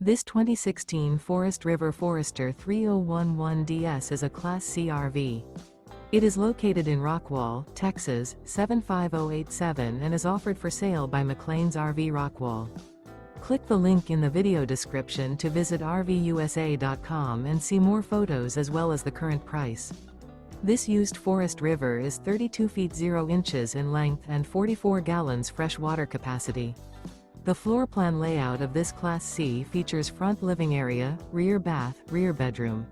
This 2016 Forest River Forester 3011DS is a Class C RV. It is located in Rockwall, Texas, 75087 and is offered for sale by McClain's RV Rockwall. Click the link in the video description to visit RVUSA.com and see more photos as well as the current price. This used Forest River is 32 feet 0 inches in length and 44 gallons fresh water capacity. The floor plan layout of this Class C features front living area, rear bath, rear bedroom.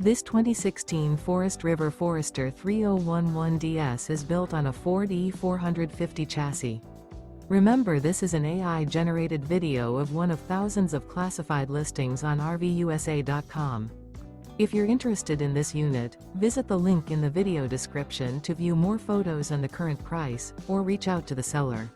This 2016 Forest River Forester 3011DS is built on a Ford E450 chassis. Remember, this is an AI-generated video of one of thousands of classified listings on RVUSA.com. If you're interested in this unit, visit the link in the video description to view more photos and the current price, or reach out to the seller.